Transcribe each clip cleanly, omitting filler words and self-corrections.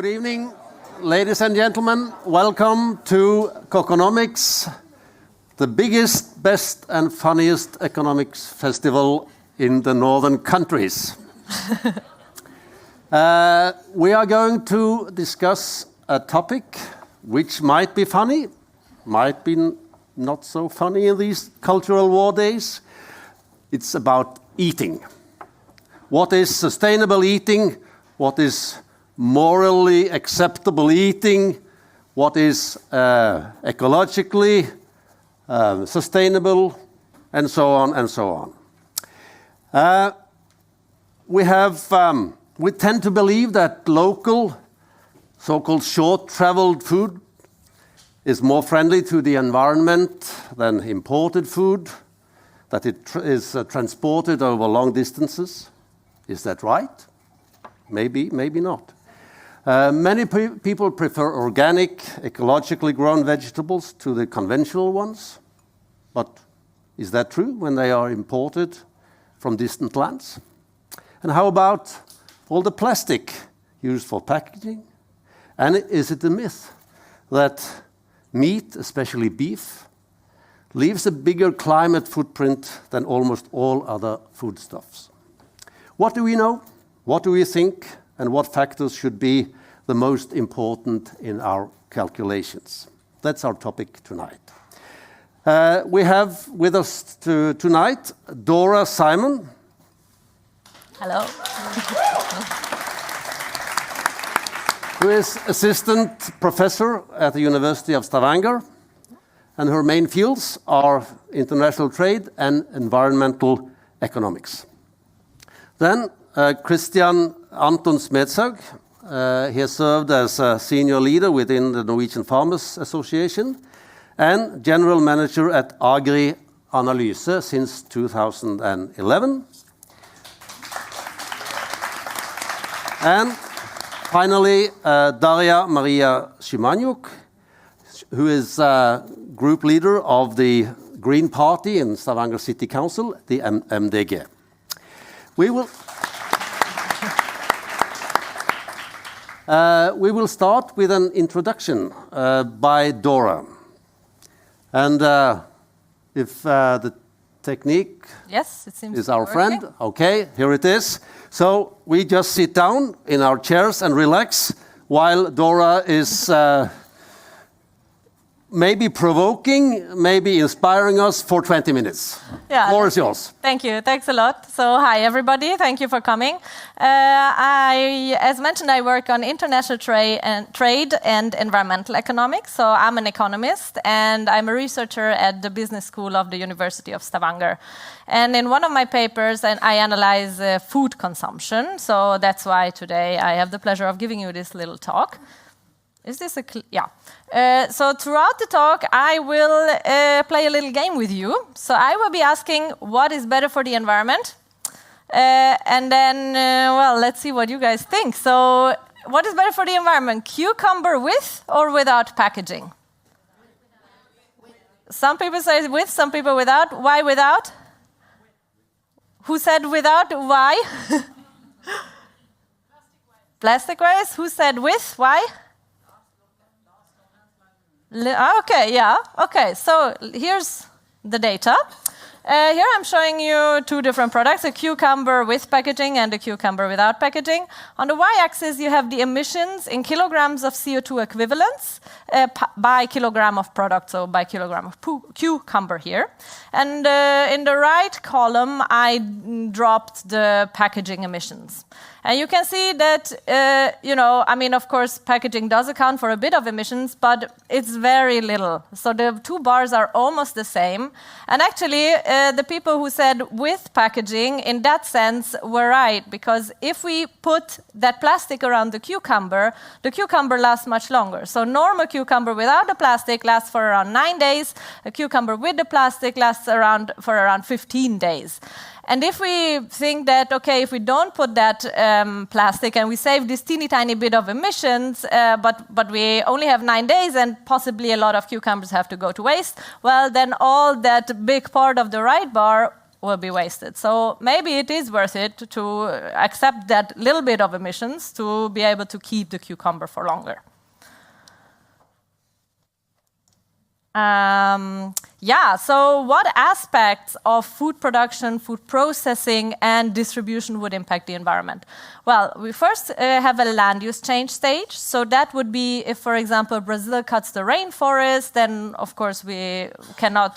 Good evening, ladies and gentlemen. Welcome to KÅKÅnomics, the biggest, best and funniest economics festival in the northern countries. We are going to discuss a topic which might be funny, might be not so funny in these cultural war days. It's about eating. What is sustainable eating? What is morally acceptable eating? What is ecologically sustainable? And so on and so on. We tend to believe that local, so-called short-traveled food is more friendly to the environment than imported food, that it is transported over long distances. Is that right? Maybe, maybe not. Many people prefer organic, ecologically grown vegetables to the conventional ones. But is that true when they are imported from distant lands? And how about all the plastic used for packaging? And is it a myth that meat, especially beef, leaves a bigger climate footprint than almost all other foodstuffs? What do we know? What do we think? And what factors should be the most important in our calculations? That's our topic tonight. We have with us tonight Dora Simon. Hello. Who is assistant professor at the University of Stavanger. And her main fields are international trade and environmental economics. Then Christian Anton Smedshaug. He has served as a senior leader within the Norwegian Farmers Association and general manager at Agri Analyse since 2011. And finally, Daria Maria Shimanyuk, who is group leader of the Green Party in Stavanger City Council, the MDG. We will start with an introduction by Dora. And if the technique is our friend, okay, here it is. So we just sit down in our chairs and relax while Dora is maybe provoking, maybe inspiring us for 20 minutes. Yeah, the floor is yours. Thank you. Thanks a lot. So hi, everybody. Thank you for coming. As mentioned, I work on international trade and environmental economics. So I'm an economist, and I'm a researcher at the business school of the University of Stavanger. And in one of my papers, I analyze food consumption. So that's why today I have the pleasure of giving you this little talk. Is this a yeah? So throughout the talk, I will play a little game with you. So I will be asking what is better for the environment, and then well, let's see what you guys think. So what is better for the environment? Cucumber with or without packaging? Some people say with, some people without. Why without? Who said without? Why? Plastic waste. Who said with? Why? Okay, yeah. Okay, so here's the data. Here I'm showing you two different products, a cucumber with packaging and a cucumber without packaging. On the y-axis, you have the emissions in kilograms of CO2 equivalents by kilogram of product, so by kilogram of cucumber here. And in the right column, I dropped the packaging emissions. And you can see that, I mean, of course, packaging does account for a bit of emissions, but it's very little. So the two bars are almost the same. And actually, the people who said with packaging, in that sense, were right. Because if we put that plastic around the cucumber lasts much longer. So normal cucumber without the plastic lasts for around 9 days. A cucumber with the plastic lasts for around 15 days. And if we think that, okay, if we don't put that plastic and we save this teeny tiny bit of emissions, but we only have 9 days and possibly a lot of cucumbers have to go to waste, well, then all that big part of the right bar will be wasted. So maybe it is worth it to accept that little bit of emissions to be able to keep the cucumber for longer. So what aspects of food production, food processing, and distribution would impact the environment? Well, we first have a land use change stage. So that would be if, for example, Brazil cuts the rainforest, then of course we cannot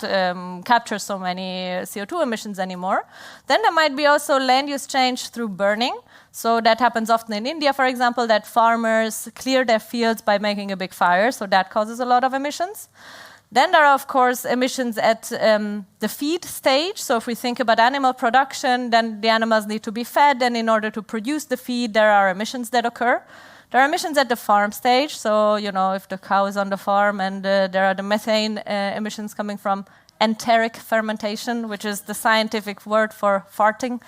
capture so many CO2 emissions anymore. Then there might be also land use change through burning. So that happens often in India, for example, that farmers clear their fields by making a big fire. So that causes a lot of emissions. Then there are, of course, emissions at the feed stage. So if we think about animal production, then the animals need to be fed, and in order to produce the feed, there are emissions that occur. There are emissions at the farm stage. So, if the cow is on the farm and there are the methane emissions coming from enteric fermentation, which is the scientific word for farting,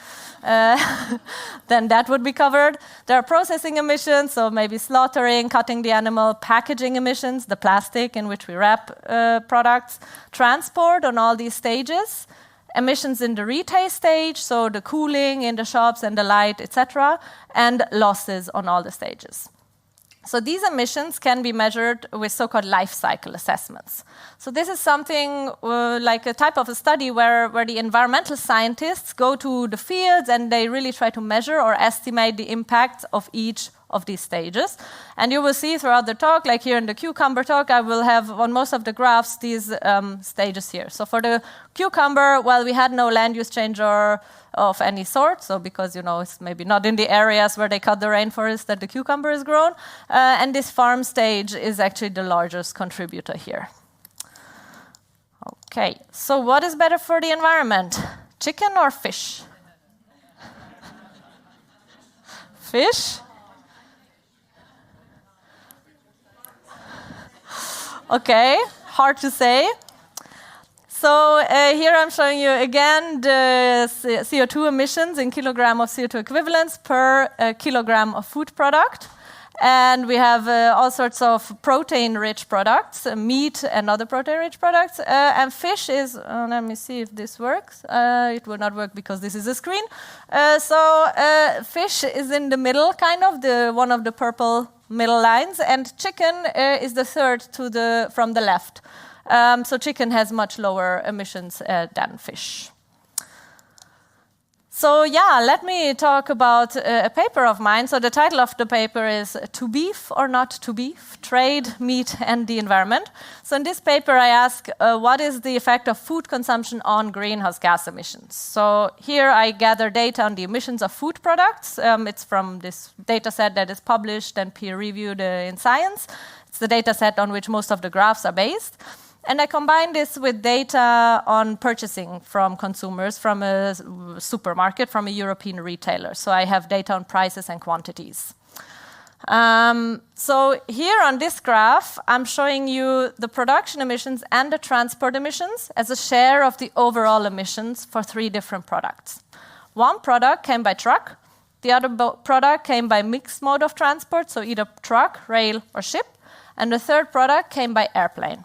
then that would be covered. There are processing emissions, so maybe slaughtering, cutting the animal, packaging emissions, the plastic in which we wrap products, transport on all these stages, emissions in the retail stage, so the cooling in the shops and the light, etc., and losses on all the stages. So these emissions can be measured with so-called life cycle assessments. So this is something like a type of a study where the environmental scientists go to the fields and they really try to measure or estimate the impact of each of these stages. And you will see throughout the talk, like here in the cucumber talk, I will have on most of the graphs these stages here. So for the cucumber, well, we had no land use change or of any sort, so because it's maybe not in the areas where they cut the rainforest that the cucumber is grown, and this farm stage is actually the largest contributor here. Okay, so what is better for the environment, chicken or fish? Fish? Okay, hard to say. So here I'm showing you again the CO2 emissions in kilogram of CO2 equivalents per kilogram of food product. And we have all sorts of protein-rich products, meat and other protein-rich products. And fish is, let me see if this works. It will not work because this is a screen. Fish is in the middle, kind of, one of the purple middle lines. And chicken is the third from the left. So chicken has much lower emissions than fish. So let me talk about a paper of mine. So the title of the paper is To Beef or Not to Beef? Trade, Meat and the Environment. So in this paper I ask what is the effect of food consumption on greenhouse gas emissions? So here I gather data on the emissions of food products. It's from this data set that is published and peer-reviewed in Science. It's the data set on which most of the graphs are based. And I combine this with data on purchasing from consumers from a supermarket, from a European retailer. So I have data on prices and quantities. So here on this graph, I'm showing you the production emissions and the transport emissions as a share of the overall emissions for 3 different products. One product came by truck. The other product came by mixed mode of transport, so either truck, rail, or ship. And the third product came by airplane.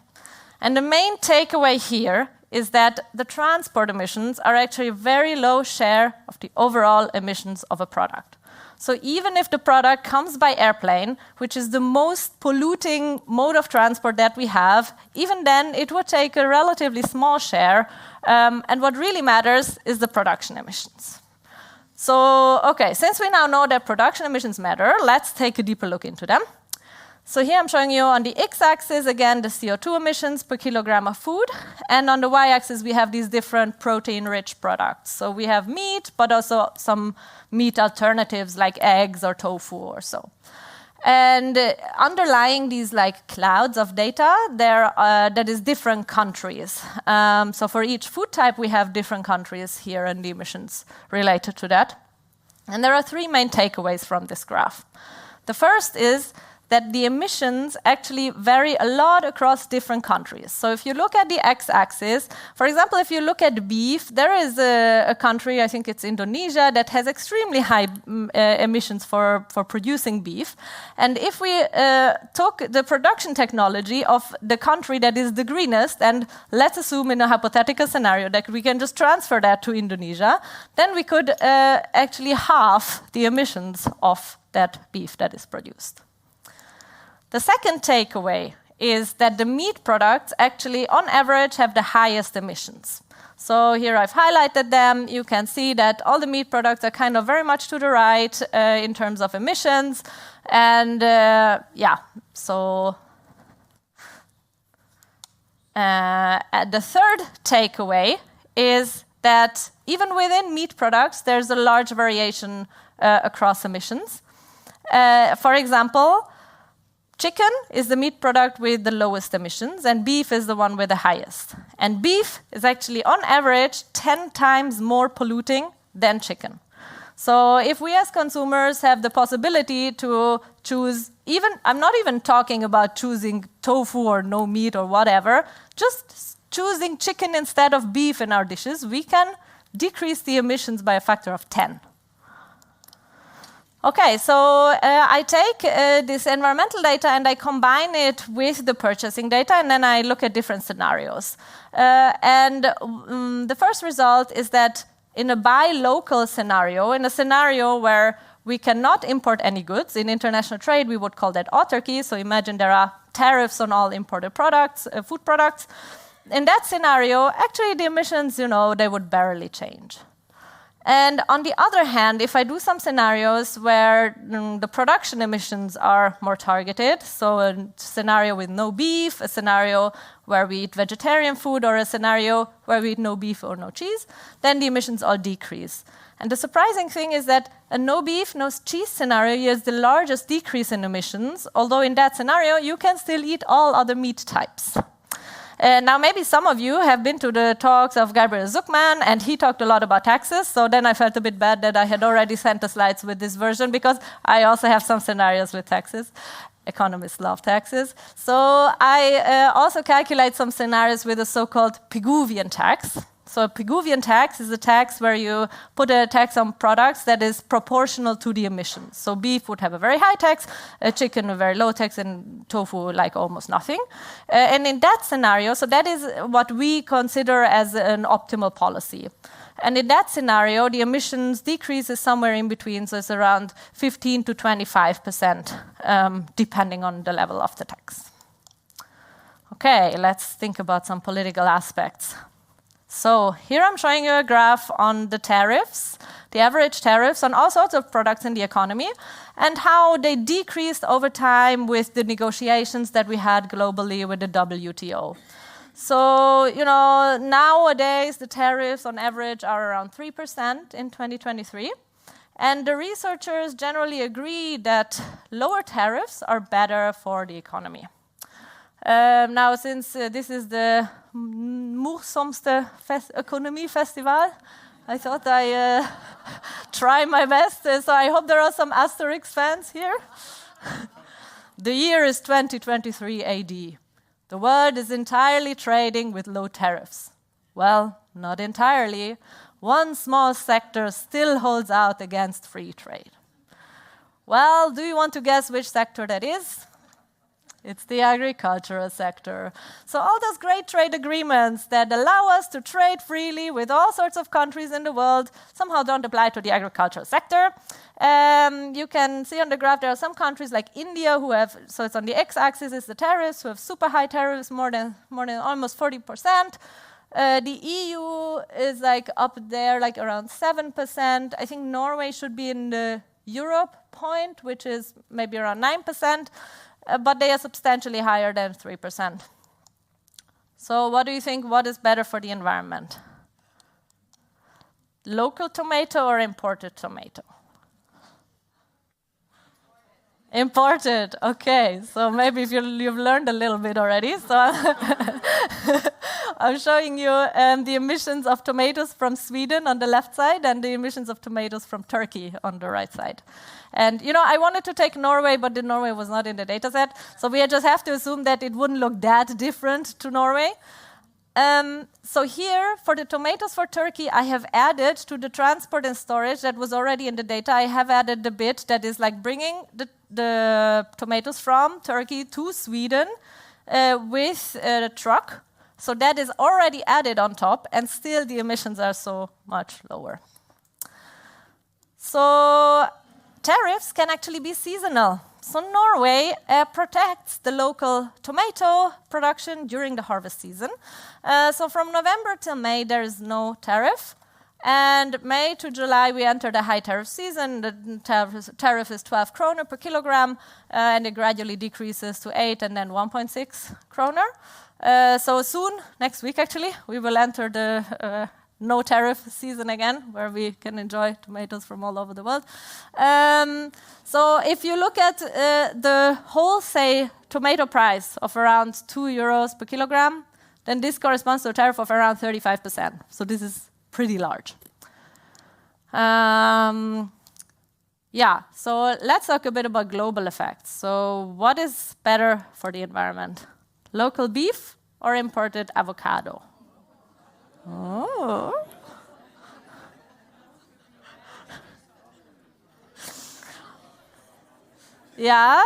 And the main takeaway here is that the transport emissions are actually a very low share of the overall emissions of a product. So even if the product comes by airplane, which is the most polluting mode of transport that we have, even then it would take a relatively small share. And what really matters is the production emissions. So, okay, since we now know that production emissions matter, let's take a deeper look into them. So here I'm showing you on the x-axis, again, the CO2 emissions per kilogram of food. And on the y-axis, we have these different protein-rich products. So we have meat, but also some meat alternatives like eggs or tofu or so. And underlying these like clouds of data, that is different countries. So for each food type, we have different countries here and the emissions related to that. And there are 3 main takeaways from this graph. The first is that the emissions actually vary a lot across different countries. So if you look at the x-axis, for example, if you look at beef, there is a country, I think it's Indonesia, that has extremely high emissions for producing beef. And if we took the production technology of the country that is the greenest, and let's assume in a hypothetical scenario that we can just transfer that to Indonesia, then we could actually halve the emissions of that beef that is produced. The second takeaway is that the meat products actually, on average, have the highest emissions. So here I've highlighted them. You can see that all the meat products are kind of very much to the right in terms of emissions. And the third takeaway is that even within meat products, there's a large variation across emissions. For example, chicken is the meat product with the lowest emissions, and beef is the one with the highest. And beef is actually, on average, 10 times more polluting than chicken. So if we as consumers have the possibility to choose, I'm not even talking about choosing tofu or no meat or whatever, just choosing chicken instead of beef in our dishes, we can decrease the emissions by a factor of 10. Okay, so I take this environmental data and I combine it with the purchasing data, and then I look at different scenarios. The first result is that in a buy local scenario, in a scenario where we cannot import any goods, in international trade we would call that autarky, so imagine there are tariffs on all imported products, food products. In that scenario, actually the emissions, they would barely change. And on the other hand, if I do some scenarios where the production emissions are more targeted, so a scenario with no beef, a scenario where we eat vegetarian food, or a scenario where we eat no beef or no cheese, then the emissions all decrease. And the surprising thing is that a no beef, no cheese scenario is the largest decrease in emissions, although in that scenario you can still eat all other meat types. Now, maybe some of you have been to the talks of Gabriel Zuckman, and he talked a lot about taxes, so then I felt a bit bad that I had already sent the slides with this version, because I also have some scenarios with taxes. Economists love taxes. So I also calculate some scenarios with a so-called Pigouvian tax. So a Pigouvian tax is a tax where you put a tax on products that is proportional to the emissions. So beef would have a very high tax, chicken a very low tax, and tofu like almost nothing. And in that scenario, so that is what we consider as an optimal policy. And in that scenario, the emissions decrease is somewhere in between, so it's around 15 to 25%, depending on the level of the tax. Okay, let's think about some political aspects. So here I'm showing you a graph on the tariffs, the average tariffs on all sorts of products in the economy, and how they decreased over time with the negotiations that we had globally with the WTO. So, nowadays the tariffs on average are around 3% in 2023. And the researchers generally agree that lower tariffs are better for the economy. Now, since this is the morsomste economy festival, I thought I try my best. So I hope there are some Asterix fans here. The year is 2023 AD. The world is entirely trading with low tariffs. Well, not entirely. One small sector still holds out against free trade. Well, do you want to guess which sector that is? It's the agricultural sector. So all those great trade agreements that allow us to trade freely with all sorts of countries in the world somehow don't apply to the agricultural sector. You can see on the graph there are some countries like India who have, so it's on the x-axis is the tariffs, who have super high tariffs, more than almost 40%. The EU is like up there, like around 7%. I think Norway should be in the Europe point, which is maybe around 9%. But they are substantially higher than 3%. So what do you think, what is better for the environment? Local tomato or imported tomato? Imported, okay. So maybe if you've learned a little bit already. So I'm showing you the emissions of tomatoes from Sweden on the left side and the emissions of tomatoes from Turkey on the right side. And, I wanted to take Norway, but Norway was not in the data set. So we just have to assume that it wouldn't look that different to Norway. So here, for the tomatoes for Turkey, I have added to the transport and storage that was already in the data, I have added the bit that is like bringing the tomatoes from Turkey to Sweden with a truck. So that is already added on top, and still the emissions are so much lower. So tariffs can actually be seasonal. So Norway protects the local tomato production during the harvest season. So from November till May, there is no tariff. And May to July, we enter the high tariff season. The tariff is 12 kroner per kilogram, and it gradually decreases to 8 and then 1.6 kroner. So soon, next week actually, we will enter the no tariff season again, where we can enjoy tomatoes from all over the world. So if you look at the wholesale tomato price of around 2 euros per kilogram, then this corresponds to a tariff of around 35%. So this is pretty large. So let's talk a bit about global effects. So what is better for the environment? Local beef or imported avocado? Oh. Yeah,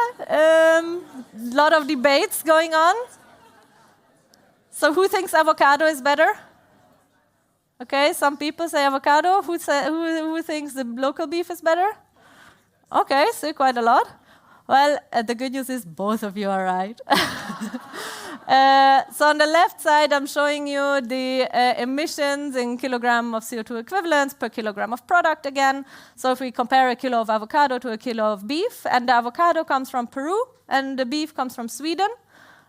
lot of debates going on. So who thinks avocado is better? Okay, some people say avocado. Who thinks the local beef is better? Okay, so quite a lot. Well, the good news is both of you are right. So on the left side, I'm showing you the emissions in kilogram of CO2 equivalents per kilogram of product again. So if we compare a kilo of avocado to a kilo of beef, and the avocado comes from Peru, and the beef comes from Sweden,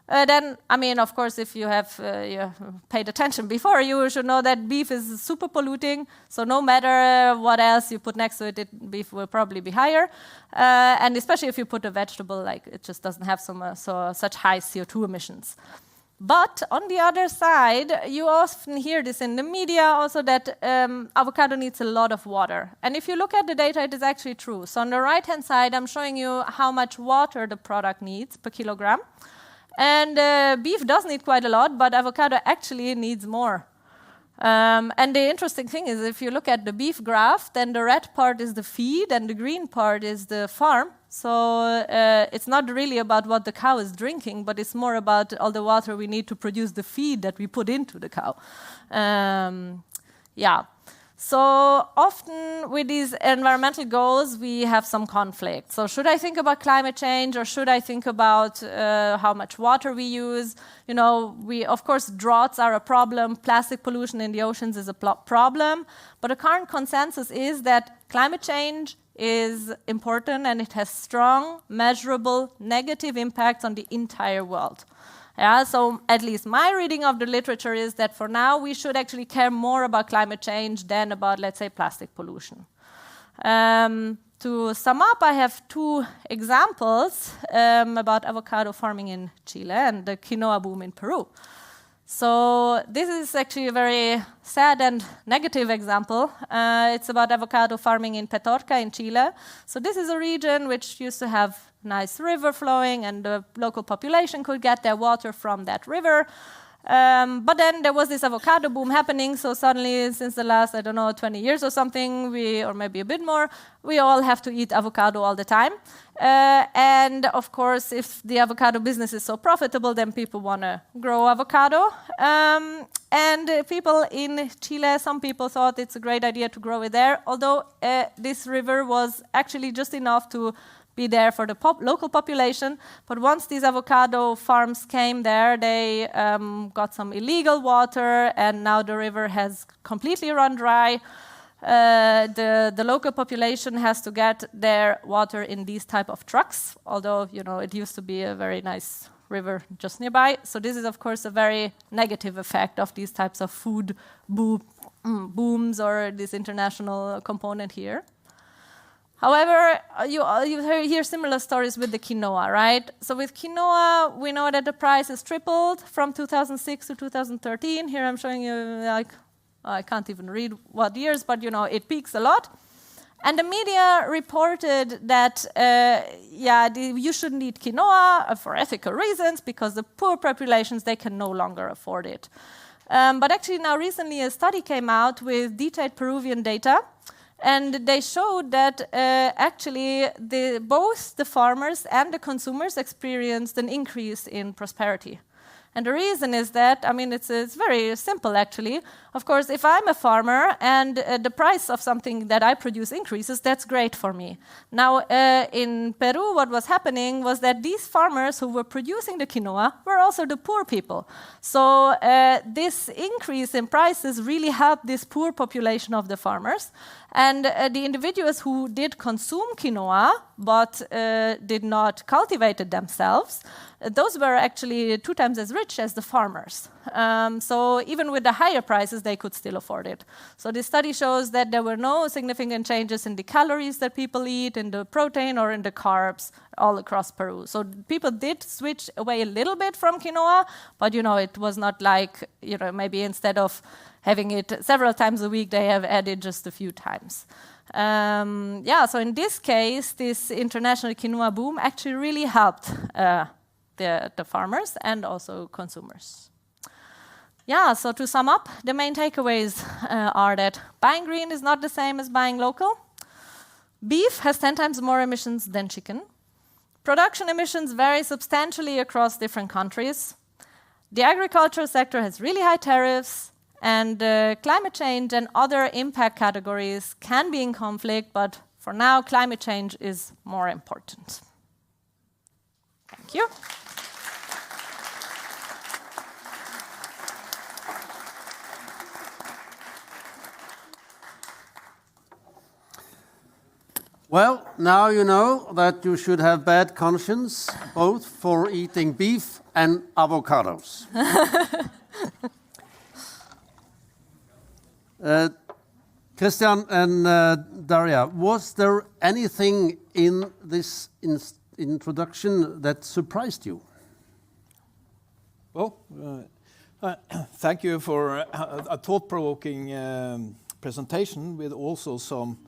then, of course, if you have paid attention before, you should know that beef is super polluting. So no matter what else you put next to it, beef will probably be higher. And especially if you put a vegetable, like it just doesn't have such high CO2 emissions. But on the other side, you often hear this in the media also that avocado needs a lot of water. And if you look at the data, it is actually true. So on the right-hand side, I'm showing you how much water the product needs per kilogram. And beef does need quite a lot, but avocado actually needs more. And the interesting thing is, if you look at the beef graph, then the red part is the feed and the green part is the farm. So it's not really about what the cow is drinking, but it's more about all the water we need to produce the feed that we put into the cow. So often with these environmental goals, we have some conflict. So should I think about climate change, or should I think about how much water we use? Of course, droughts are a problem. Plastic pollution in the oceans is a problem. But the current consensus is that climate change is important and it has strong, measurable, negative impacts on the entire world. So at least my reading of the literature is that for now we should actually care more about climate change than about, let's say, plastic pollution. To sum up, I have 2 examples about avocado farming in Chile and the quinoa boom in Peru. So this is actually a very sad and negative example. It's about avocado farming in Petorca in Chile. So this is a region which used to have nice river flowing, and the local population could get their water from that river. But then there was this avocado boom happening, so suddenly, since the last, 20 years or something, or maybe a bit more, we all have to eat avocado all the time. And of course, if the avocado business is so profitable, then people want to grow avocado. And people in Chile, some people thought it's a great idea to grow it there, although this river was actually just enough to be there for the local population. But once these avocado farms came there, they got some illegal water, and now the river has completely run dry. The local population has to get their water in these type of trucks, although it used to be a very nice river just nearby. So this is, of course, a very negative effect of these types of food booms or this international component here. However, you hear similar stories with the quinoa, right? So with quinoa, we know that the price has tripled from 2006 to 2013. Here I'm showing you, like, I can't even read what years, but you know, it peaks a lot. And the media reported that, you shouldn't eat quinoa for ethical reasons because the poor populations, they can no longer afford it. But actually now recently a study came out with detailed Peruvian data, and they showed that actually both the farmers and the consumers experienced an increase in prosperity. And the reason is that, I mean, it's very simple actually. Of course, if I'm a farmer and the price of something that I produce increases, that's great for me. Now, in Peru, what was happening was that these farmers who were producing the quinoa were also the poor people. So this increase in prices really helped this poor population of the farmers. And the individuals who did consume quinoa but did not cultivate it themselves, those were actually 2 times as rich as the farmers. So even with the higher prices, they could still afford it. So this study shows that there were no significant changes in the calories that people eat, in the protein or in the carbs all across Peru. So people did switch away a little bit from quinoa, but you know, it was not like, you know, maybe instead of having it several times a week, they have added just a few times. So in this case, this international quinoa boom actually really helped the farmers and also consumers. Yeah, so to sum up, the main takeaways are that buying green is not the same as buying local. Beef has 10 times more emissions than chicken. Production emissions vary substantially across different countries. The agricultural sector has really high tariffs, and climate change and other impact categories can be in conflict, but for now, climate change is more important. Thank you. Well, now you know that you should have bad conscience both for eating beef and avocados. Christian and Daria, was there anything in this introduction that surprised you? Well, thank you for a thought-provoking presentation with also some,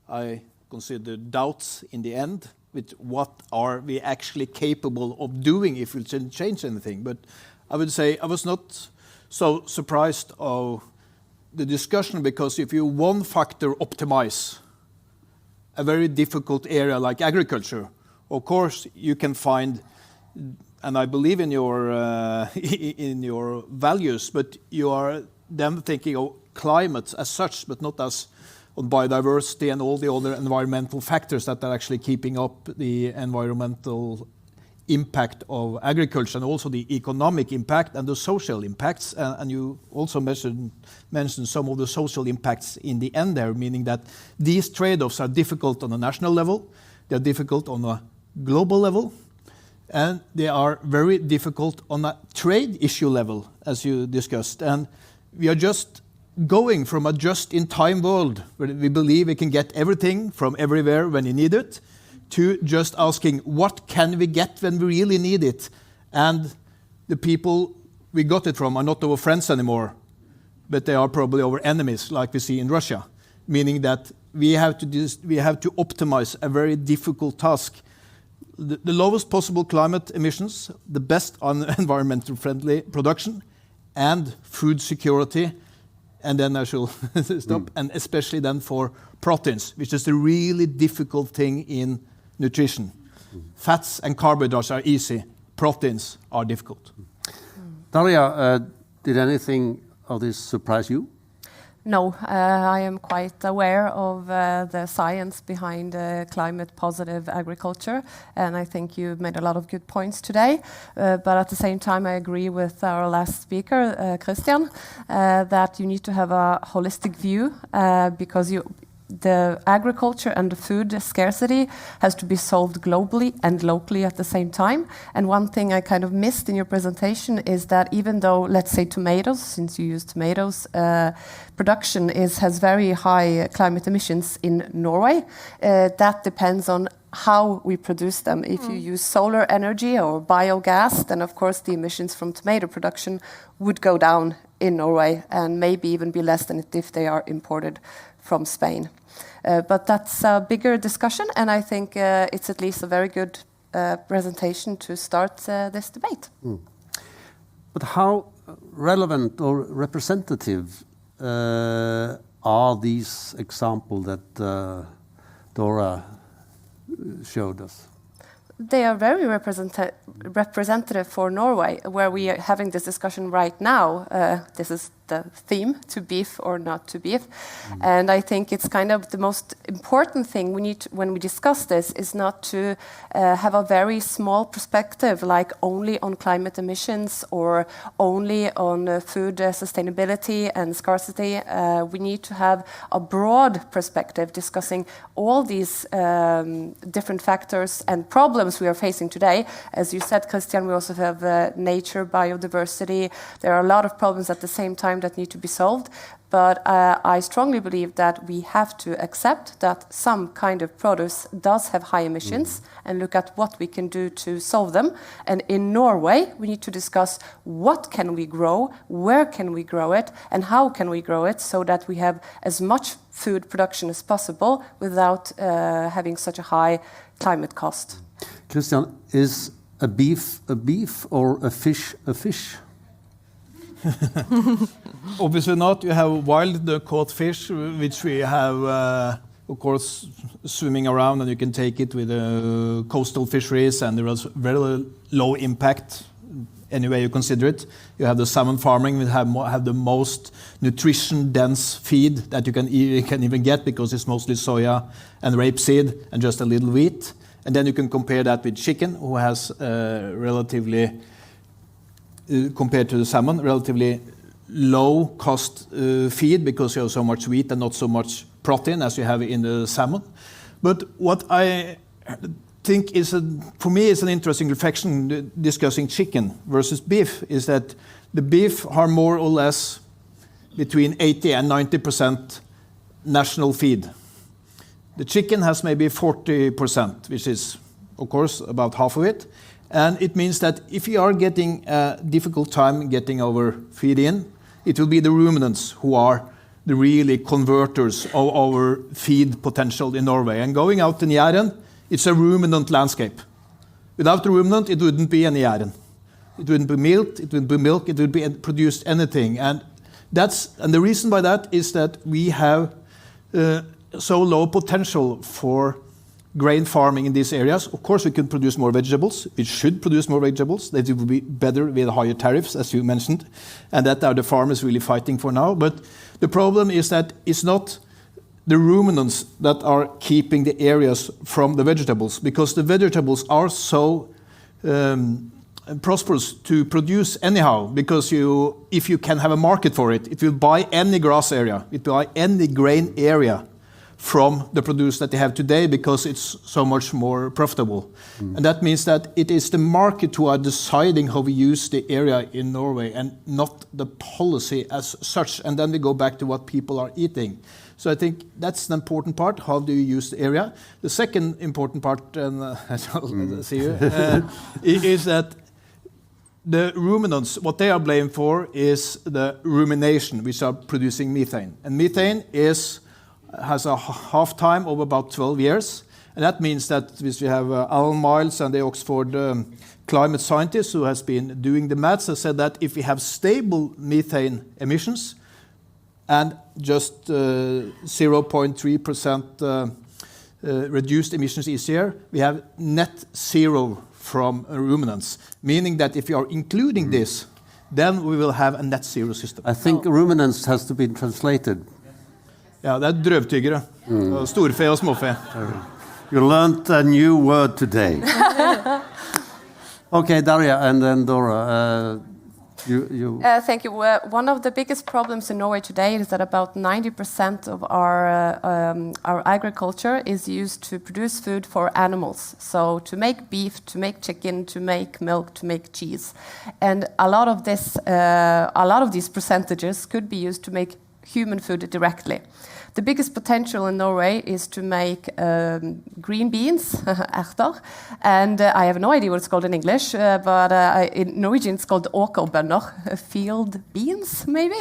I consider, doubts in the end with what are we actually capable of doing if we change anything. But I would say I was not so surprised of the discussion, because if you one factor optimize a very difficult area like agriculture, of course you can find, and I believe in your values, but you are then thinking of climate as such, but not as on biodiversity and all the other environmental factors that are actually keeping up the environmental impact of agriculture, and also the economic impact and the social impacts. And you also mentioned some of the social impacts in the end there, meaning that these trade-offs are difficult on a national level, they're difficult on a global level, and they are very difficult on a trade issue level, as you discussed. And we are just going from a just-in-time world where we believe we can get everything from everywhere when you need it, to just asking, what can we get when we really need it? And the people we got it from are not our friends anymore, but they are probably our enemies, like we see in Russia, meaning that we have to optimize a very difficult task. The lowest possible climate emissions, the best on environmental friendly production, and food security. And then I shall stop, and especially then for proteins, which is a really difficult thing in nutrition. Fats and carbohydrates are easy, proteins are difficult. Daria, did anything of this surprise you? No, I am quite aware of the science behind climate positive agriculture, and I think you've made a lot of good points today. But at the same time, I agree with our last speaker, Christian, that you need to have a holistic view, because the agriculture and the food scarcity has to be solved globally and locally at the same time. And one thing I kind of missed in your presentation is that even though, let's say tomatoes, since you use tomatoes, production has very high climate emissions in Norway, that depends on how we produce them. If you use solar energy or biogas, then of course the emissions from tomato production would go down in Norway and maybe even be less than if they are imported from Spain. But that's a bigger discussion, and I think it's at least a very good presentation to start this debate. But how relevant or representative are these examples that Dora showed us? They are very representative for Norway, where we are having this discussion right now. This is the theme, to beef or not to beef. And I think it's kind of the most important thing we need when we discuss this is not to have a very small perspective, like only on climate emissions or only on food sustainability and scarcity. We need to have a broad perspective discussing all these different factors and problems we are facing today. As you said, Christian, we also have nature, biodiversity. There are a lot of problems at the same time that need to be solved. But I strongly believe that we have to accept that some kind of produce does have high emissions and look at what we can do to solve them. And in Norway, we need to discuss what can we grow, where can we grow it, and how can we grow it so that we have as much food production as possible without having such a high climate cost. Christian, is a beef or a fish a fish? Obviously not. You have wild caught fish, which we have, of course, swimming around, and you can take it with coastal fisheries, and there is very low impact any way you consider it. You have the salmon farming, which have the most nutrition-dense feed that you can even get, because it's mostly soya and rapeseed and just a little wheat. And then you can compare that with chicken, who has relatively, compared to the salmon, relatively low cost feed, because you have so much wheat and not so much protein as you have in the salmon. But what I think is, for me, is an interesting reflection discussing chicken versus beef, is that the beef are more or less between 80 and 90% national feed. The chicken has maybe 40%, which is, of course, about half of it. And it means that if you are getting a difficult time getting our feed in, it will be the ruminants who are the really converters of our feed potential in Norway. And going out in Jæren, it's a ruminant landscape. Without the ruminant, it wouldn't be any Jæren. It wouldn't be milk, it wouldn't be produced anything. And the reason by that is that we have so low potential for grain farming in these areas. Of course, we can produce more vegetables. We should produce more vegetables. That will be better with higher tariffs, as you mentioned, and that are the farmers really fighting for now. But the problem is that it's not the ruminants that are keeping the areas from the vegetables, because the vegetables are so prosperous to produce anyhow, because if you can have a market for it, it will buy any grass area, it will buy any grain area from the produce that they have today, because it's so much more profitable. And that means that it is the market who are deciding how we use the area in Norway, and not the policy as such. And then we go back to what people are eating. So I think that's the important part. How do you use the area? The second important part, and I'll see you, is that the ruminants, what they are blamed for is the rumination, which are producing methane. And methane has a half-time of about 12 years. And that means that we have Alan Miles and the Oxford climate scientist who has been doing the maths, has said that if we have stable methane emissions and just 0.3% reduced emissions each year, we have net zero from ruminants, meaning that if you are including this, then we will have a net zero system. I think ruminants has to be translated. Ja, det drøvtyggere. Storfe og småfe. You learned a new word today. Okay, Daria and then Dora. Thank you. One of the biggest problems in Norway today is that about 90% of our agriculture is used to produce food for animals. So to make beef, to make chicken, to make milk, to make cheese, and a lot of these percentages could be used to make human food directly. The biggest potential in Norway is to make green beans, erter, and I have no idea what it's called in English, but in Norwegian it's called åkerbønner, field beans, maybe.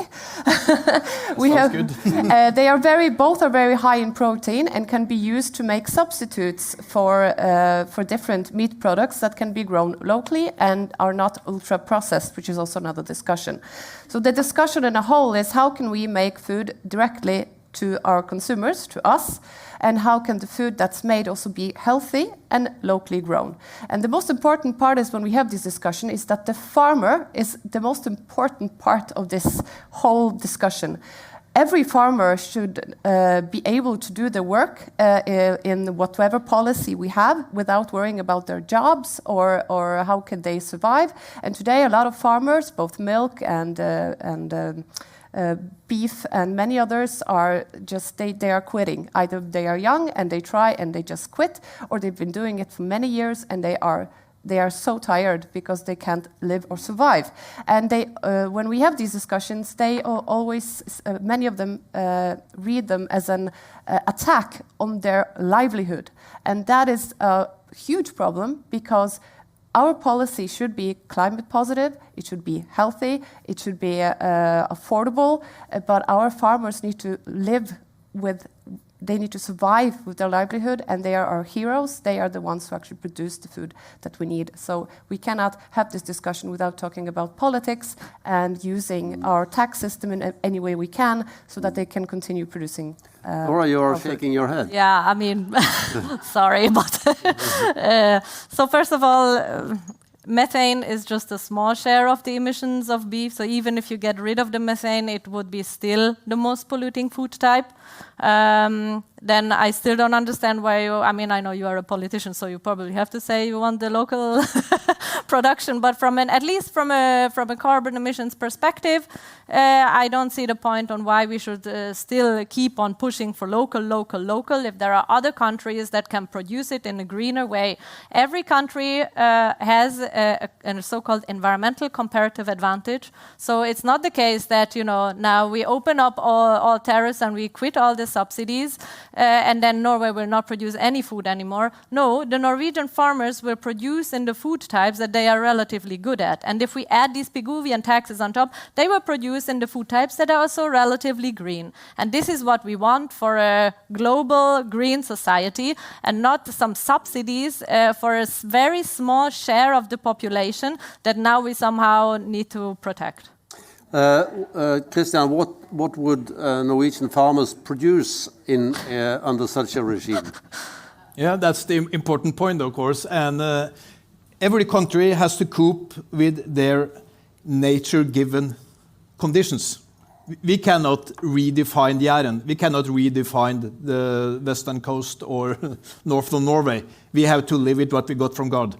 Sounds good. Both are very high in protein and can be used to make substitutes for different meat products that can be grown locally and are not ultra processed, which is also another discussion. So the discussion in a whole is how can we make food directly to our consumers, to us, and how can the food that's made also be healthy and locally grown. And the most important part is when we have this discussion is that the farmer is the most important part of this whole discussion. Every farmer should be able to do the work in whatever policy we have without worrying about their jobs or how can they survive. And today a lot of farmers, both milk and beef and many others are just, they are quitting. Either they are young and they try and they just quit, or they've been doing it for many years and they are so tired because they can't live or survive. And when we have these discussions, they always, many of them read them as an attack on their livelihood. And that is a huge problem because our policy should be climate positive, it should be healthy, it should be affordable, but our farmers need to they need to survive with their livelihood, and they are our heroes. They are the ones who actually produce the food that we need. So we cannot have this discussion without talking about politics and using our tax system in any way we can so that they can continue producing. Laura, you are shaking your head. Yeah, I mean, sorry, but so first of all, methane is just a small share of the emissions of beef. So even if you get rid of the methane, it would be still the most polluting food type. Then I still don't understand why I know you are a politician, so you probably have to say you want the local production, but at least from a carbon emissions perspective, I don't see the point on why we should still keep on pushing for local, if there are other countries that can produce it in a greener way. Every country has a so-called environmental comparative advantage. So it's not the case that, now we open up all tariffs and we quit all the subsidies, and then Norway will not produce any food anymore. No, the Norwegian farmers will produce in the food types that they are relatively good at. And if we add these Pigouvian taxes on top, they will produce in the food types that are also relatively green. And this is what we want for a global green society, and not some subsidies for a very small share of the population that now we somehow need to protect. Christian, what would Norwegian farmers produce under such a regime? Yeah, that's the important point, of course. And every country has to cope with their nature-given conditions. We cannot redefine the Jæren. We cannot redefine the western coast or north of Norway. We have to live with what we got from God.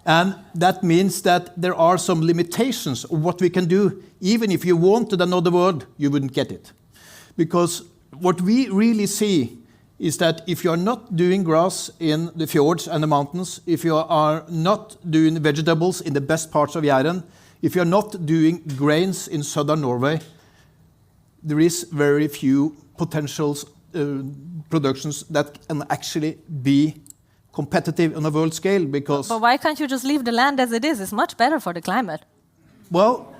And that means that there are some limitations of what we can do. Even if you wanted another word, you wouldn't get it. Because what we really see is that if you are not doing grass in the fjords and the mountains, if you are not doing vegetables in the best parts of Jæren, if you are not doing grains in southern Norway, there is very few potential productions that can actually be competitive on a world scale, because... But why can't you just leave the land as it is? It's much better for the climate. Well,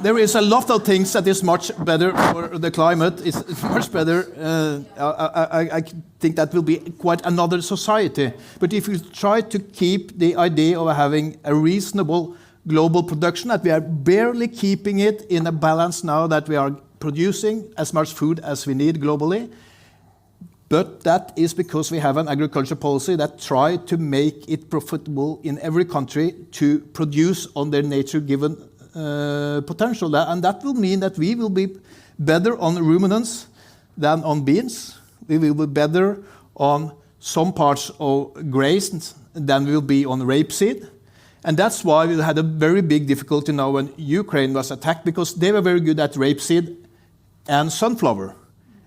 there is a lot of things that is much better for the climate. It's much better. I think that will be quite another society. But if you try to keep the idea of having a reasonable global production, that we are barely keeping it in a balance now, that we are producing as much food as we need globally. But that is because we have an agriculture policy that tries to make it profitable in every country to produce on their nature-given potential. And that will mean that we will be better on ruminants than on beans. We will be better on some parts of grains than we will be on rapeseed. And that's why we had a very big difficulty now when Ukraine was attacked, because they were very good at rapeseed and sunflower.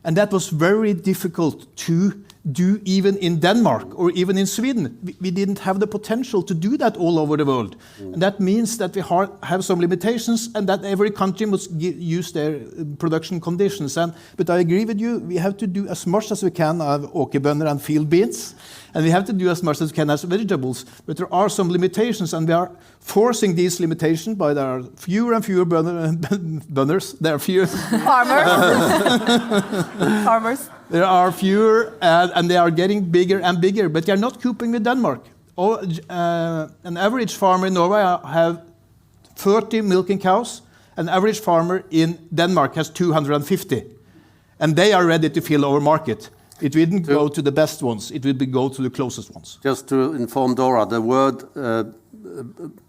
And that was very difficult to do even in Denmark or even in Sweden. We didn't have the potential to do that all over the world. And that means that we have some limitations, and that every country must use their production conditions. But I agree with you, we have to do as much as we can of åkerbønner and field beans, and we have to do as much as we can as vegetables. But there are some limitations, and we are forcing these limitations by there are fewer and fewer bønders. There are fewer Farmers. There are fewer, and they are getting bigger and bigger, but they are not coping with Denmark. An average farmer in Norway have 30 milking cows. An average farmer in Denmark has 250. And they are ready to fill our market. It wouldn't go to the best ones, it would go to the closest ones. Just to inform Dora, the word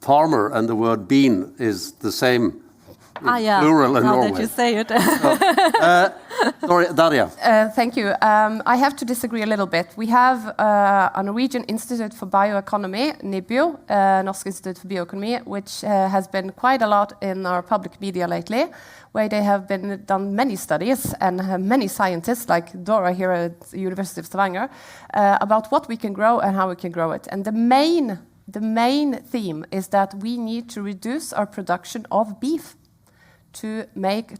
farmer and the word bean is the same plural in Norway. Now that you say it. Sorry, Daria. Thank you. I have to disagree a little bit. We have a Norwegian Institute for Bioeconomy, NIBIO, Norsk Institute for Bioeconomy, which has been quite a lot in our public media lately, where they have done many studies and have many scientists, like Dora here at the University of Stavanger, about what we can grow and how we can grow it. And the main theme is that we need to reduce our production of beef to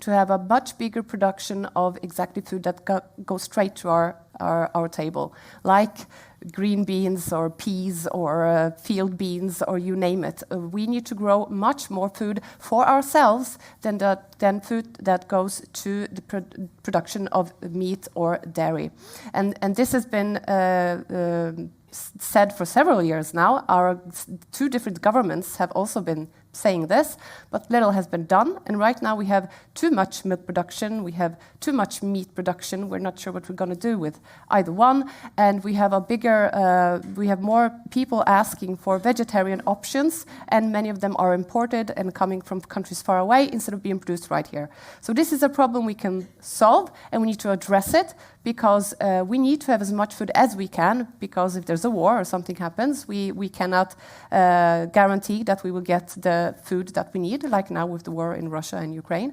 have a much bigger production of exactly food that goes straight to our table, like green beans or peas or field beans or you name it. We need to grow much more food for ourselves than food that goes to the production of meat or dairy. And this has been said for several years now. Our two different governments have also been saying this, but little has been done. And right now we have too much milk production, we have too much meat production. We're not sure what we're going to do with either one. And we have we have more people asking for vegetarian options, and many of them are imported and coming from countries far away instead of being produced right here. So this is a problem we can solve, and we need to address it, because we need to have as much food as we can, because if there's a war or something happens, we cannot guarantee that we will get the food that we need, like now with the war in Russia and Ukraine.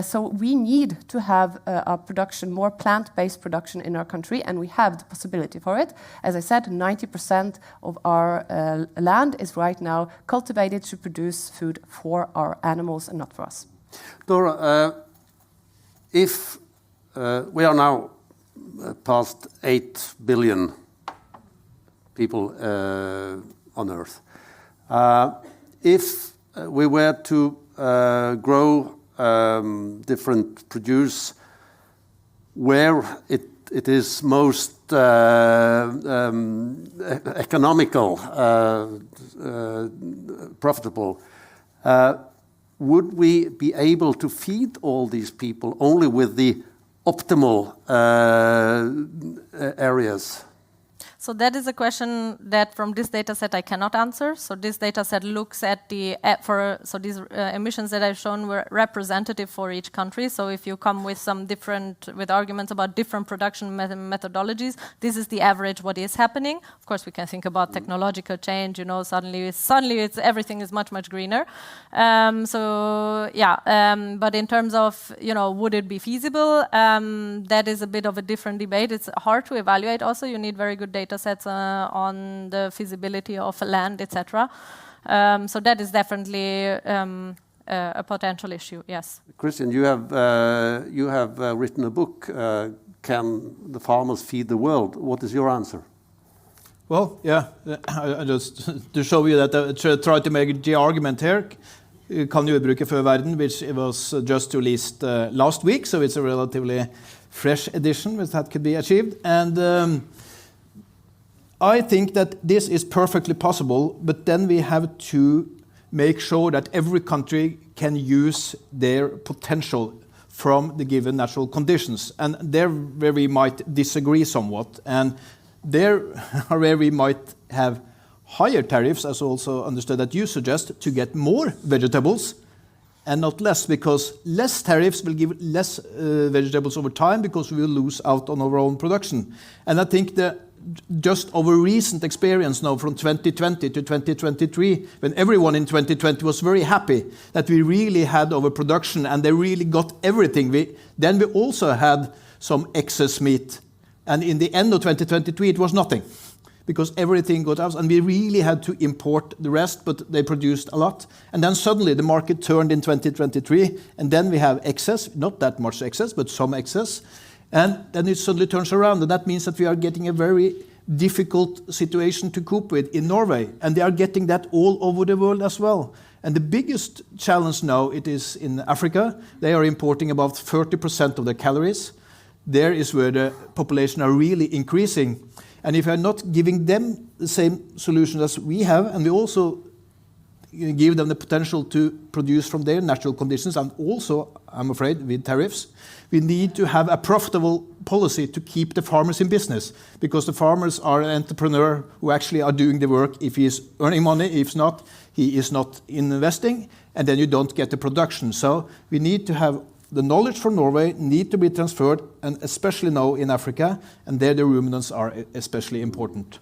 So we need to have a production, more plant-based production in our country, and we have the possibility for it. As I said, 90% of our land is right now cultivated to produce food for our animals and not for us. Dora, if we are now past 8 billion people on Earth. If we were to grow different produce where it is most economical, profitable, would we be able to feed all these people only with the optimal areas? So that is a question that from this data set I cannot answer. So this data set looks at these emissions that I've shown were representative for each country. So if you come with with arguments about different production methodologies, this is the average what is happening. Of course, we can think about technological change. Suddenly everything is much greener. But in terms of would it be feasible? That is a bit of a different debate. It's hard to evaluate. Also, you need very good data sets on the feasibility of land, etc. So that is definitely a potential issue. Yes. Christian, you have written a book. Can the farmers feed the world? What is your answer? Well, yeah, I just to show you that I try to make the argument here. Kan jordbruket før verden, which was just released last week, so it's a relatively fresh edition, which that could be achieved. And I think that this is perfectly possible, but then we have to make sure that every country can use their potential from the given natural conditions. And there where we might disagree somewhat, and there where we might have higher tariffs, as also understood that you suggest, to get more vegetables and not less, because less tariffs will give less vegetables over time, because we will lose out on our own production. And I think just our recent experience now from 2020 to 2023, when everyone in 2020 was very happy that we really had our production and they really got everything. Then we also had some excess meat. And in the end of 2023, it was nothing, because everything got out, and we really had to import the rest, but they produced a lot. And then suddenly the market turned in 2023, and then we have excess, not that much excess, but some excess. And then it suddenly turns around, and that means that we are getting a very difficult situation to cope with in Norway, and they are getting that all over the world as well. And the biggest challenge now, it is in Africa. They are importing about 30% of their calories. There is where the population are really increasing. And if we are not giving them the same solution as we have, and we also give them the potential to produce from their natural conditions, and also, I'm afraid, with tariffs, we need to have a profitable policy to keep the farmers in business, because the farmers are an entrepreneur who actually are doing the work. If he is earning money, if not, he is not investing, and then you don't get the production. So we need to have the knowledge from Norway need to be transferred, and especially now in Africa, and there the ruminants are especially important.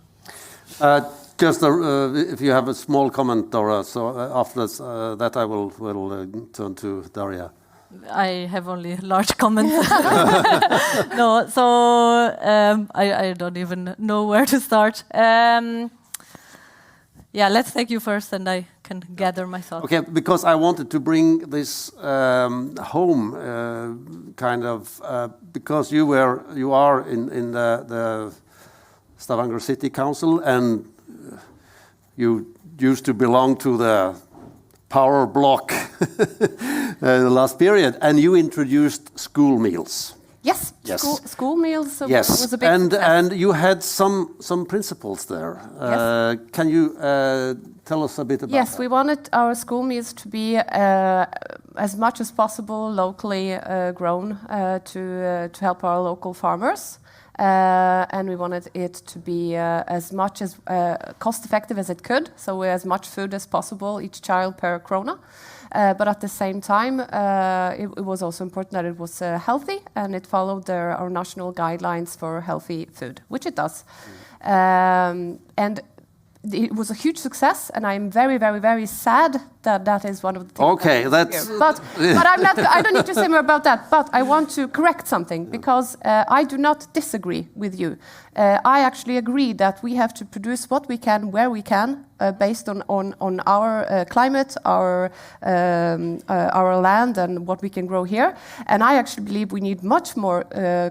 Just if you have a small comment, Dora, so after that I will turn to Daria. I have only large comments. No, so I don't even know where to start. Yeah, let's take you first, and I can gather my thoughts. Okay, because I wanted to bring this home, kind of, because you are in the Stavanger City Council, and you used to belong to the power block the last period, and you introduced school meals. Yes, Yes. School meals Yes, was a big success. and you had some principles there. Yes. Can you tell us a bit about Yes, that? we wanted our school meals to be as much as possible locally grown to help our local farmers. And we wanted it to be as much as cost effective as it could, so as much food as possible, each child per krona. But at the same time, it was also important that it was healthy, and it followed our national guidelines for healthy food, which it does. And it was a huge success, and I'm very, very, very sad that is one of the things. Okay, that's. But I'm not. I don't need to say more about that. But I want to correct something, because I do not disagree with you. I actually agree that we have to produce what we can where we can, based on our climate, our land, and what we can grow here. And I actually believe we need much more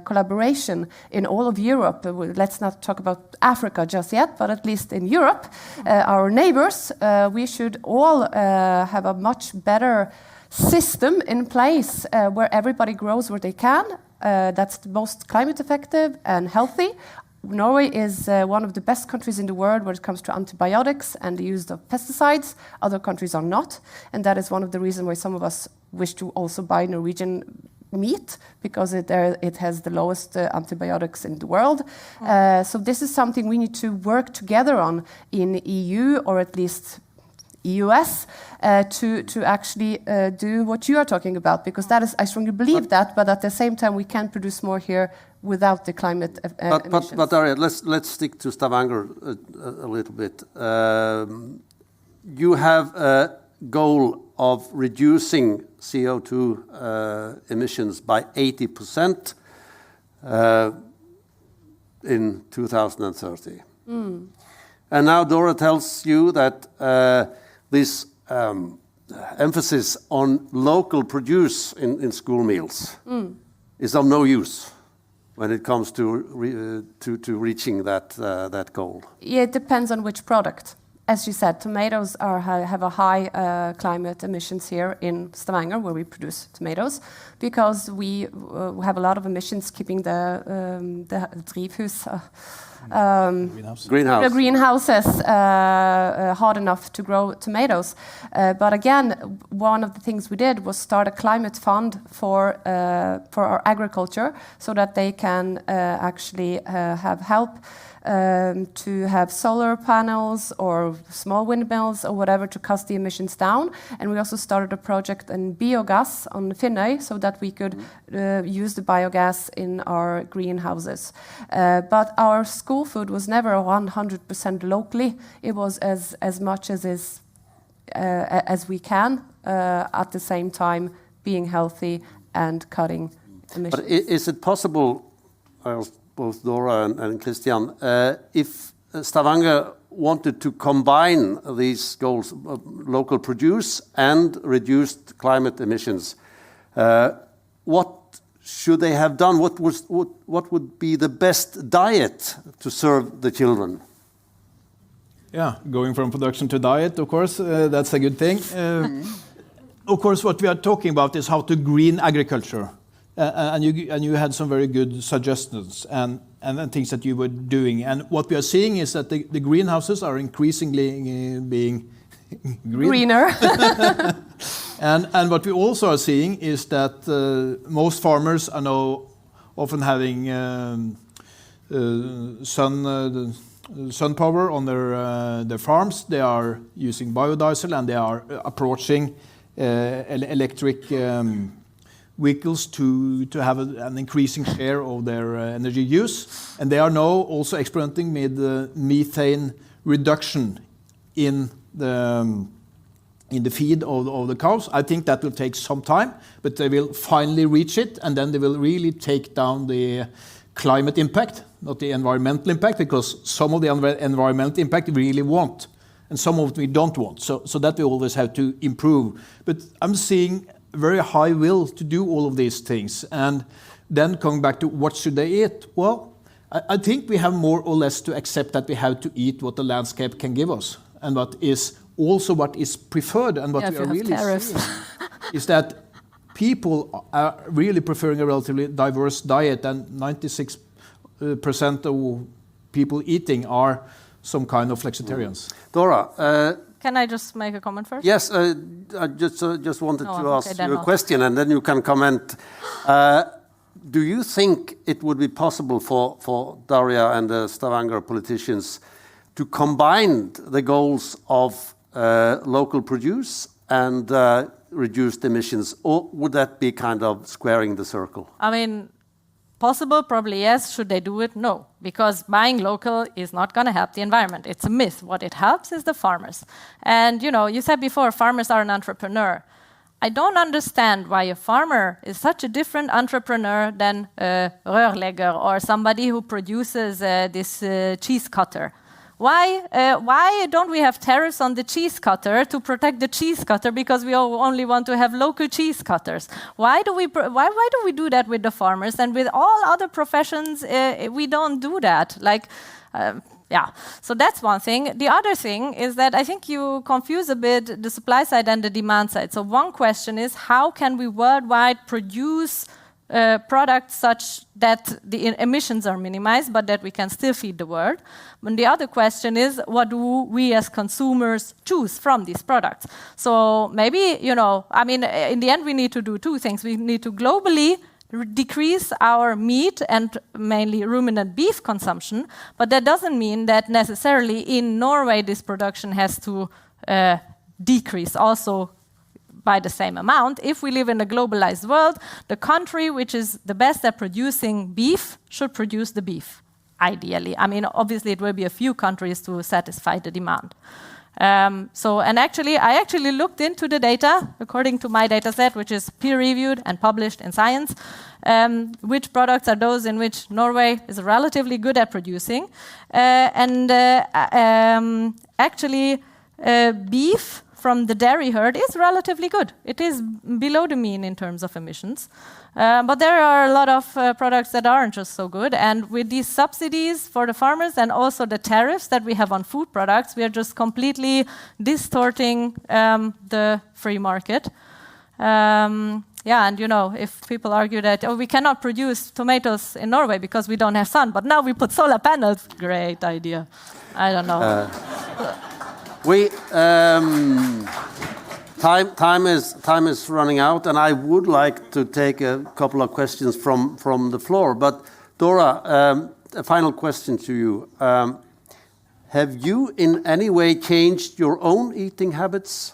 collaboration in all of Europe. Let's not talk about Africa just yet, but at least in Europe, our neighbors, we should all have a much better system in place where everybody grows where they can. That's the most climate effective and healthy. Norway is one of the best countries in the world when it comes to antibiotics and the use of pesticides. Other countries are not, and that is one of the reasons why some of us wish to also buy Norwegian meat, because it has the lowest antibiotics in the world. So this is something we need to work together on in EU, or at least EUS, to actually do what you are talking about, because that is, I strongly believe that, but at the same time we can produce more here without the climate emissions. But Daria, let's stick to Stavanger a little bit. You have a goal of reducing CO2 emissions by 80% in 2030. And now Dora tells you that this emphasis on local produce in school meals is of no use when it comes to reaching that goal. Yeah, it depends on which product. As you said, tomatoes have a high climate emissions here in Stavanger, where we produce tomatoes, because we have a lot of emissions keeping the drivhus. Greenhouse. The greenhouses hard enough to grow tomatoes. But again, one of the things we did was start a climate fund for our agriculture, so that they can actually have help to have solar panels or small windmills or whatever to cut the emissions down. And we also started a project in biogas on Finnøy so that we could use the biogas in our greenhouses. But our school food was never 100% locally. It was as much as we can, at the same time being healthy and cutting emissions. But is it possible, both Dora and Christian, if Stavanger wanted to combine these goals, local produce and reduced climate emissions, what should they have done? What would be the best diet to serve the children? Yeah, going from production to diet, of course, that's a good thing. Of course, what we are talking about is how to green agriculture. And you had some very good suggestions and things that you were doing. And what we are seeing is that the greenhouses are increasingly being greener. And what we also are seeing is that most farmers are now often having sun power on their farms. They are using biodiesel and they are approaching electric vehicles to have an increasing share of their energy use. And they are now also experimenting with methane reduction in the feed of the cows. I think that will take some time, but they will finally reach it, and then they will really take down the climate impact, not the environmental impact, because some of the environmental impact we really want, and some of it we don't want. So that we always have to improve. But I'm seeing very high will to do all of these things. And then coming back to what should they eat? Well, I think we have more or less to accept that we have to eat what the landscape can give us, and what is also what is preferred, and what we are really seeing is that people are really preferring a relatively diverse diet, and 96% of people eating are some kind of flexitarians. Dora, can I just make a comment first? yes, I just wanted to ask you a question, and then you can comment. Do you think it would be possible for Daria and the Stavanger politicians to combine the goals of local produce and reduced emissions, or would that be kind of squaring the circle? I mean, possible, probably yes. Should they do it? No, because buying local is not going to help the environment. It's a myth. What it helps is the farmers. And you said before, farmers are an entrepreneur. I don't understand why a farmer is such a different entrepreneur than a rørlegger or somebody who produces this cheese cutter. Why don't we have tariffs on the cheese cutter to protect the cheese cutter, because we only want to have local cheese cutters? Why do we do that with the farmers, and with all other professions we don't do that? So that's one thing. The other thing is that I think you confuse a bit the supply side and the demand side. So one question is, how can we worldwide produce products such that the emissions are minimized, but that we can still feed the world? And the other question is, what do we as consumers choose from these products? So maybe, in the end we need to do two things. We need to globally decrease our meat and mainly ruminant beef consumption, but that doesn't mean that necessarily in Norway this production has to decrease also by the same amount. If we live in a globalized world, the country which is the best at producing beef should produce the beef, ideally. I mean, obviously it will be a few countries to satisfy the demand. I actually looked into the data, according to my data set, which is peer-reviewed and published in Science, which products are those in which Norway is relatively good at producing. Beef from the dairy herd is relatively good. It is below the mean in terms of emissions. But there are a lot of products that aren't just so good. And with these subsidies for the farmers and also the tariffs that we have on food products, we are just completely distorting the free market. If people argue that, we cannot produce tomatoes in Norway because we don't have sun, but now we put solar panels, great idea. I don't know. Time is running out, and I would like to take a couple of questions from the floor. But Dora, a final question to you. Have you in any way changed your own eating habits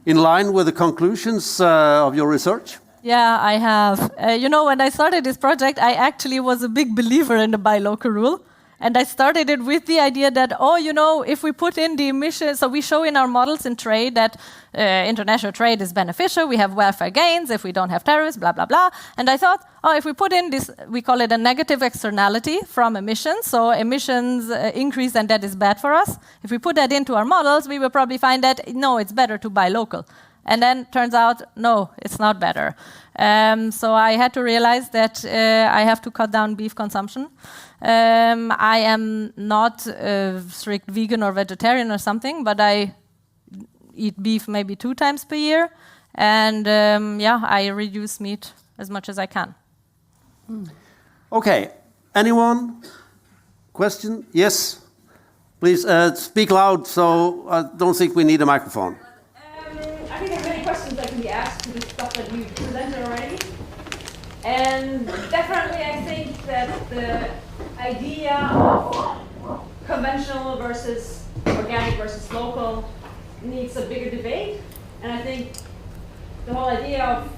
in line with the conclusions of your research? Yeah, I have. When I started this project, I actually was a big believer in the buy local rule. And I started it with the idea that, if we put in the emissions, so we show in our models in trade that international trade is beneficial, we have welfare gains if we don't have tariffs, blah, blah, blah. And I thought, if we put in this, we call it a negative externality from emissions, so emissions increase and that is bad for us. If we put that into our models, we will probably find that, no, it's better to buy local. And then turns out, no, it's not better. So I had to realize that I have to cut down beef consumption. I am not a strict vegan or vegetarian or something, but I eat beef maybe 2 times per year. And I reduce meat as much as I can. Okay, anyone? Question? Yes? Please speak loud, so I don't think we need a microphone. I think there are many questions that can be asked to the stuff that you presented already. And definitely I think that the idea of conventional versus organic versus local needs a bigger debate. And I think the whole idea of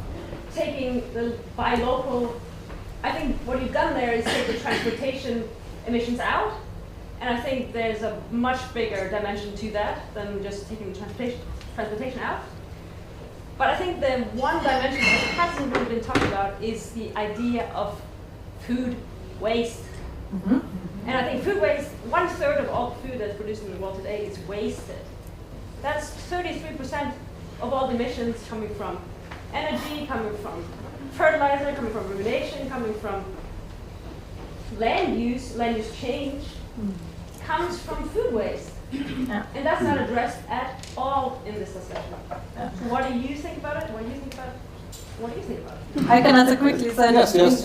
taking the buy local, I think what you've done there is take the transportation emissions out. And I think there's a much bigger dimension to that than just taking the transportation out. But I think the one dimension that hasn't really been talked about is the idea of food waste. Mm-hmm. And I think food waste, 1/3 of all food that's produced in the world today is wasted. That's 33% of all the emissions coming from energy, coming from fertilizer, coming from rumination, coming from land use change, comes from food waste. Yeah. And that's not addressed at all in this discussion. Yeah. What do you think about it? What do you think about it? What do you think about it? I can answer quickly. So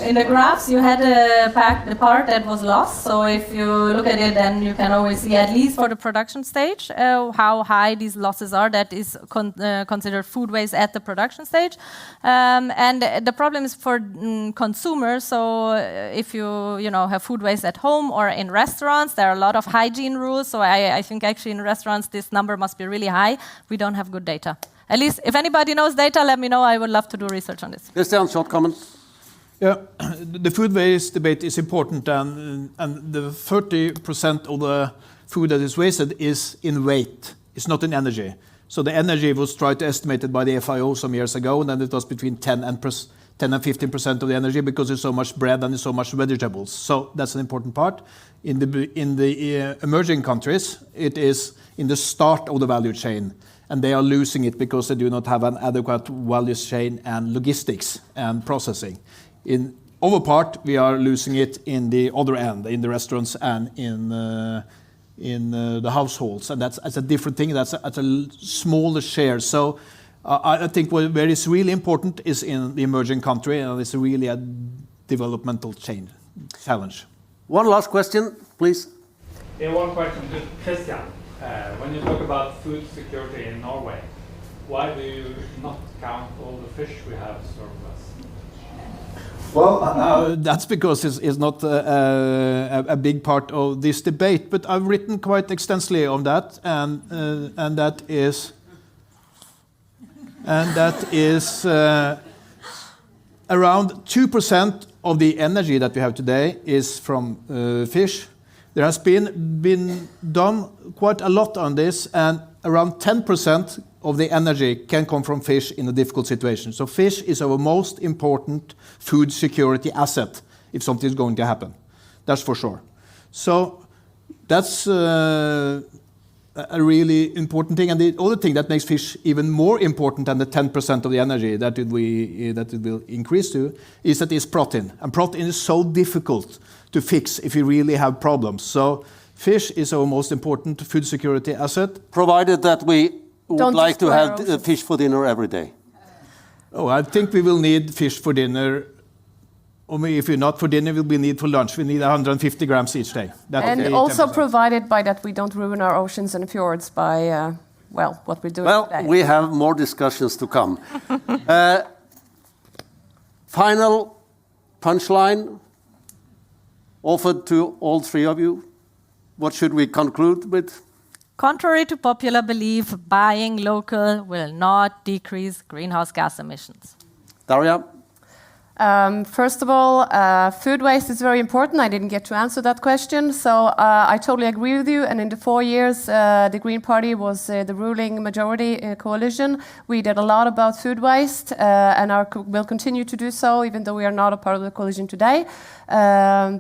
in the graphs, you had the part that was lost. So if you look at it, then you can always see, at least for the production stage, how high these losses are. That is considered food waste at the production stage. And the problem is for consumers. So if you have food waste at home or in restaurants, there are a lot of hygiene rules. So I think actually in restaurants, this number must be really high. We don't have good data. At least, if anybody knows data, let me know. I would love to do research on this. Christian, short comment. Yeah, the food waste debate is important, and the 30% of the food that is wasted is in weight. It's not in energy. So the energy was tried to estimate it by the FIO some years ago, and then it was between 10 and 15% of the energy because there's so much bread and there's so much vegetables. So that's an important part. In the emerging countries, it is in the start of the value chain. And they are losing it because they do not have an adequate value chain and logistics and processing. In our part, we are losing it in the other end, in the restaurants and in the households. And that's a different thing. That's at a smaller share. So I think where it's really important is in the emerging country, and it's really a developmental challenge. One last question, please. Yeah, one question to Christian. When you talk about food security in Norway, why do you not count all the fish we have surplus? Well, that's because it's not a big part of this debate, but I've written quite extensively on that, and that is around 2% of the energy that we have today is from fish. There has been done quite a lot on this, and around 10% of the energy can come from fish in a difficult situation. So fish is our most important food security asset if something is going to happen. That's for sure. So that's a really important thing. And the other thing that makes fish even more important than the 10% of the energy that it will increase to is that it's protein. And protein is so difficult to fix if you really have problems. So fish is our most important food security asset. Provided that we would like to have fish for dinner every day. Oh, I think we will need fish for dinner. Or if we're not for dinner, we'll need for lunch. We need 150 grams each day. And also 10%. Provided by that we don't ruin our oceans and fjords by, what we're doing today. Well, we have more discussions to come. Final punchline. offered to all three of you, what should we conclude with? Contrary to popular belief, buying local will not decrease greenhouse gas emissions. Daria? First of all, food waste is very important. I didn't get to answer that question, so I totally agree with you. And in the 4 years the Green Party was the ruling majority coalition, we did a lot about food waste and will continue to do so, even though we are not a part of the coalition today.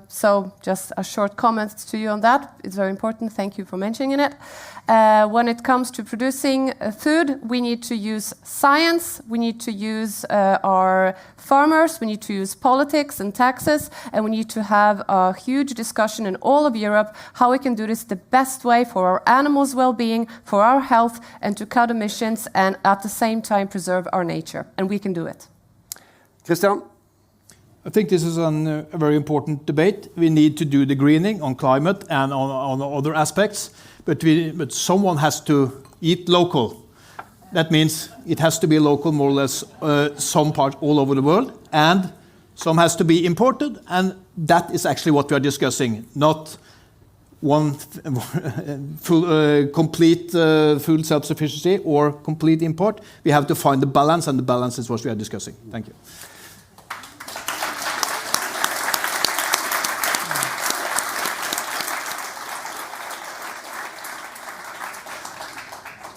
So just a short comment to you on that. It's very important. Thank you for mentioning it. When it comes to producing food, we need to use science, we need to use our farmers, we need to use politics and taxes, and we need to have a huge discussion in all of Europe how we can do this the best way for our animals' well-being, for our health, and to cut emissions and at the same time preserve our nature. And we can do it. Christian? I think this is a very important debate. We need to do the greening on climate and on other aspects, but someone has to eat local. That means it has to be local more or less some part all over the world, and some has to be imported, and that is actually what we are discussing, not one complete food self-sufficiency or complete import. We have to find the balance, and the balance is what we are discussing. Thank you.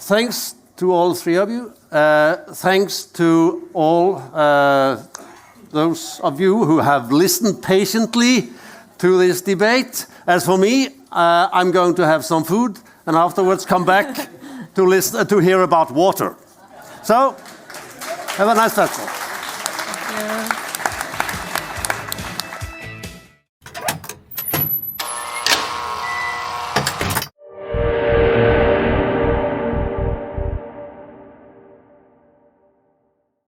Thanks to all three of you. Thanks to all those of you who have listened patiently to this debate. As for me, I'm going to have some food and afterwards come back to hear about water. So, have a nice festival.